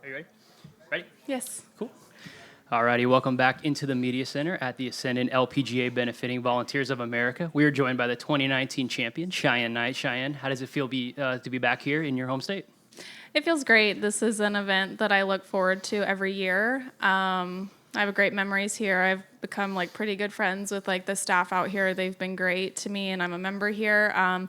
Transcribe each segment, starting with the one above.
Are you ready? Ready? Yes. Cool. Alrighty, welcome back into the Media Center at the Ascendant LPGA benefiting Volunteers of America. We are joined by the 2019 champion, Cheyenne Knight. Cheyenne, how does it feel to be back here in your home state? It feels great. This is an event that I look forward to every year. I have great memories here. I've become pretty good friends with the staff out here. They've been great to me, and I'm a member here.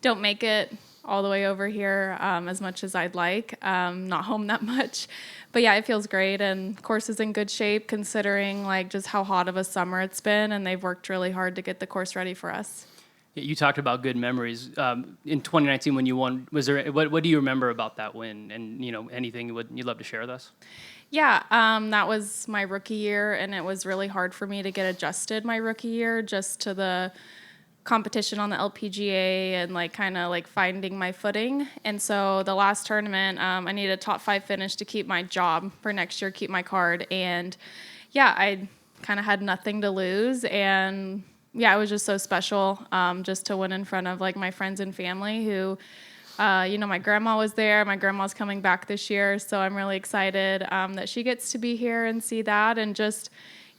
Don't make it all the way over here as much as I'd like. Not home that much. But yeah, it feels great, and course is in good shape considering just how hot of a summer it's been, and they've worked really hard to get the course ready for us. You talked about good memories. In 2019 when you won, what do you remember about that win? And anything you'd love to share with us? Yeah, that was my rookie year, and it was really hard for me to get adjusted my rookie year just to the competition on the LPGA and finding my footing. And so the last tournament, I needed a top 5 finish to keep my job for next year, keep my card. And yeah, I kind of had nothing to lose. And yeah, it was just so special just to win in front of my friends and family who, my grandma was there. My grandma's coming back this year. So I'm really excited that she gets to be here and see that. And just,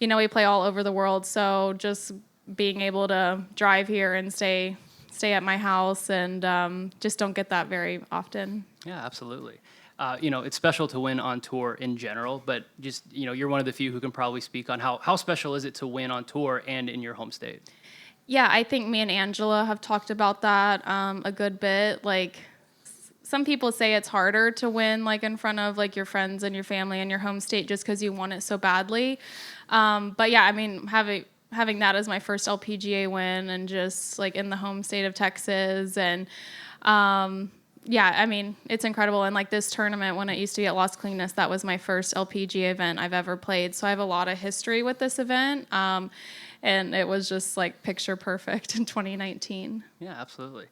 we play all over the world. So just being able to drive here and stay at my house and just don't get that very often. Yeah, absolutely. It's special to win on tour in general, but just, you're one of the few who can probably speak on how special is it to win on tour and in your home state? Yeah, I think me and Angela have talked about that a good bit. Some people say it's harder to win in front of your friends and your family and your home state just because you want it so badly. But yeah, I mean, having that as my first LPGA win and just in the home state of Texas and yeah, I mean, it's incredible. And this tournament, when it used to be at Las Colinas, that was my first LPGA event I've ever played. So I have a lot of history with this event. And it was just picture perfect in 2019. Yeah, absolutely.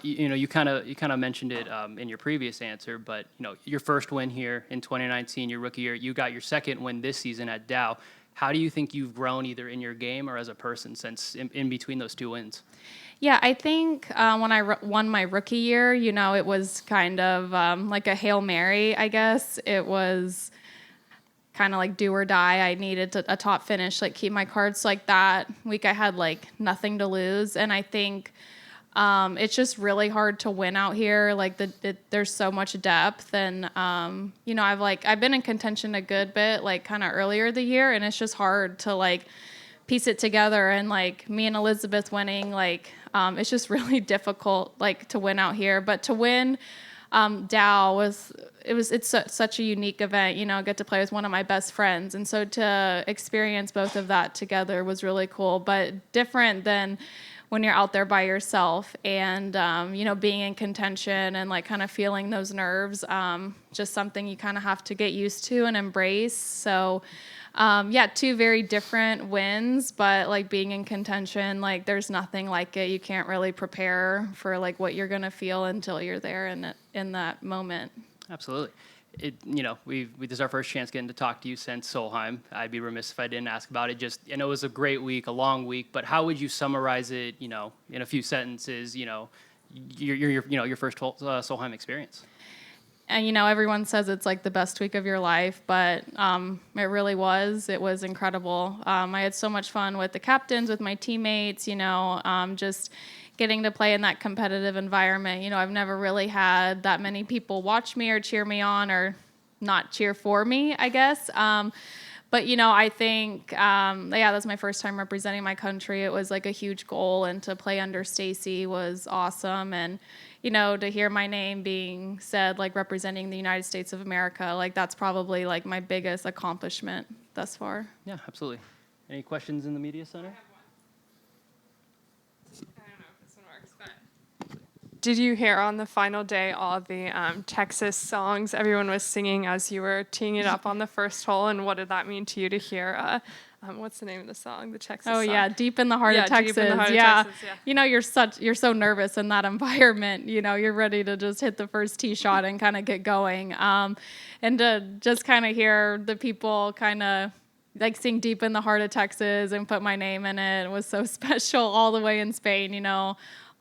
You kind of mentioned it in your previous answer, but your first win here in 2019, your rookie year, you got your second win this season at Dow. How do you think you've grown either in your game or as a person since in between those two wins? Yeah, I think when I won my rookie year, it was kind of like a Hail Mary, I guess. It was kind of do or die. I needed a top finish, keep my cards. That week I had nothing to lose. And I think it's just really hard to win out here. There's so much depth. And, I've been in contention a good bit, kind of earlier the year. And it's just hard to piece it together. And me and Elizabeth winning, it's just really difficult, to win out here. But to win Dow it's such a unique event. I get to play with one of my best friends. And so to experience both of that together was really cool, but different than when you're out there by yourself and, being in contention and kind of feeling those nerves, just something you kind of have to get used to and embrace. So, yeah, two very different wins, but being in contention, there's nothing like it. You can't really prepare for what you're going to feel until you're there in that moment. Absolutely. This is our first chance getting to talk to you since Solheim. I'd be remiss if I didn't ask about it. I know it was a great week, a long week, but how would you summarize it, in a few sentences, your first Solheim experience? And, everyone says it's the best week of your life, but it really was. It was incredible. I had so much fun with the captains, with my teammates, just getting to play in that competitive environment. I've never really had that many people watch me or cheer me on or not cheer for me, I guess. But, I think, that's my first time representing my country. It was a huge goal, and to play under Stacy was awesome. And, to hear my name being said, representing the United States of America, that's probably my biggest accomplishment thus far. Yeah, absolutely. Any questions in the media center? Did you hear on the final day all the Texas songs everyone was singing as you were teeing it up on the first hole? And what did that mean to you to hear? What's the name of the song? The Texas song? Oh, yeah, Deep in the Heart of Texas. Deep in the Heart of Texas, yeah. You're so nervous in that environment. You're ready to just hit the first tee shot and kind of get going. And to just kind of hear the people kind of sing Deep in the Heart of Texas and put my name in it was so special all the way in Spain,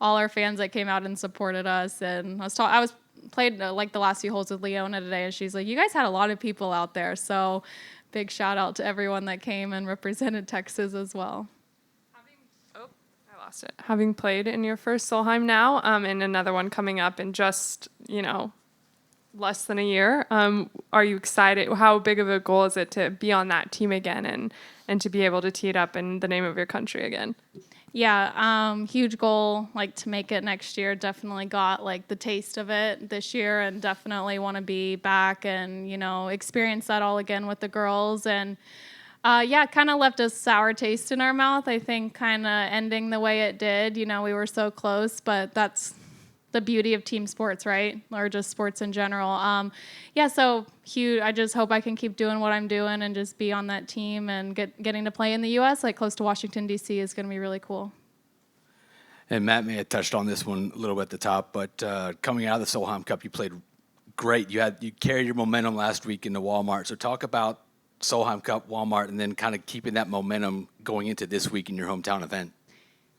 all our fans that came out and supported us. And I was played like the last few holes with Leona today, and she's like, you guys had a lot of people out there. So big shout out to everyone that came and represented Texas as well. Having played in your first Solheim now, and another one coming up in just, less than a year, are you excited? How big of a goal is it to be on that team again and to be able to tee it up in the name of your country again? Yeah, huge goal, like to make it next year. Definitely got like the taste of it this year, and definitely want to be back and, experience that all again with the girls. And kind of left a sour taste in our mouth, I think, kind of ending the way it did. We were so close, but that's the beauty of team sports, right? Or just sports in general. So huge. I just hope I can keep doing what I'm doing and just be on that team, and getting to play in the U.S., like close to Washington, D.C. is going to be really cool. And Matt may have touched on this one a little bit at the top, but coming out of the Solheim Cup, you played great. You carried your momentum last week into Walmart. So talk about Solheim Cup, Walmart, and then kind of keeping that momentum going into this week in your hometown event.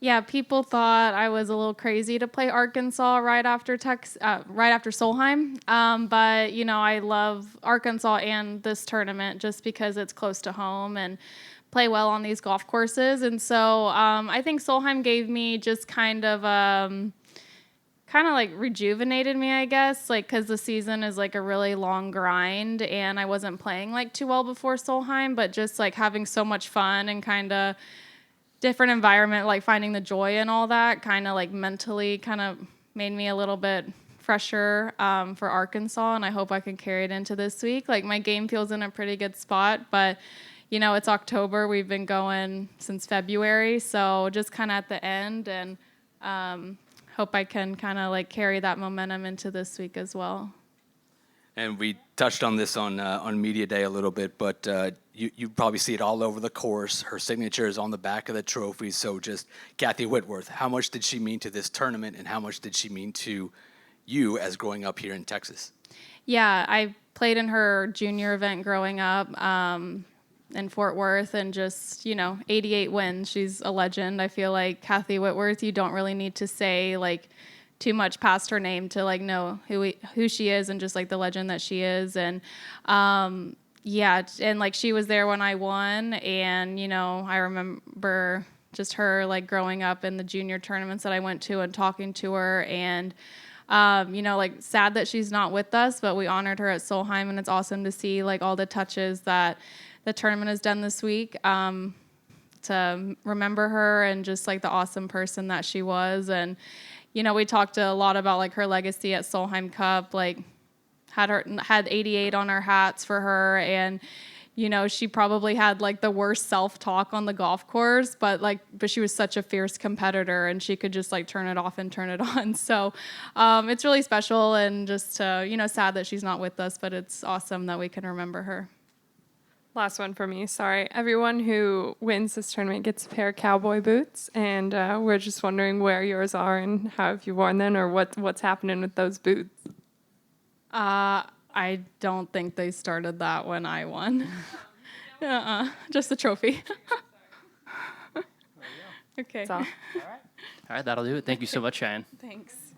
Yeah, people thought I was a little crazy to play Arkansas right after Solheim. But I love Arkansas and this tournament just because it's close to home and play well on these golf courses. And so I think Solheim gave me just kind of like rejuvenated me, I guess, like because the season is like a really long grind, and I wasn't playing like too well before Solheim, but just like having so much fun and kind of different environment, like finding the joy and all that, kind of like mentally kind of made me a little bit fresher for Arkansas, and I hope I can carry it into this week. Like my game feels in a pretty good spot, but it's October. We've been going since February, so just kind of at the end, and hope I can kind of like carry that momentum into this week as well. And we touched on this on Media Day a little bit, but you probably see it all over the course. Her signature is on the back of the trophy. So just Kathy Whitworth, how much did she mean to this tournament, and how much did she mean to you as growing up here in Texas? Yeah, I played in her junior event growing up in Fort Worth, and just, 88 wins. She's a legend. I feel like Kathy Whitworth, you don't really need to say like too much past her name to like know who she is, and just like the legend that she is. And and like she was there when I won, and I remember just her like growing up in the junior tournaments that I went to and talking to her, and like sad that she's not with us, but we honored her at Solheim, and it's awesome to see like all the touches that the tournament has done this week to remember her, and just like the awesome person that she was. And we talked a lot about like her legacy at Solheim Cup, like had 88 on our hats for her, and she probably had like the worst self-talk on the golf course, but she was such a fierce competitor, and she could just like turn it off and turn it on. So it's really special, and just sad that she's not with us, but it's awesome that we can remember her. Last one for me. Sorry. Everyone who wins this tournament gets a pair of cowboy boots, and we're just wondering where yours are and how have you worn them, or what's happening with those boots. I don't think they started that when I won. Just the trophy. Okay. That's all. All right, that'll do it. Thank you so much, Cheyenne. Thanks.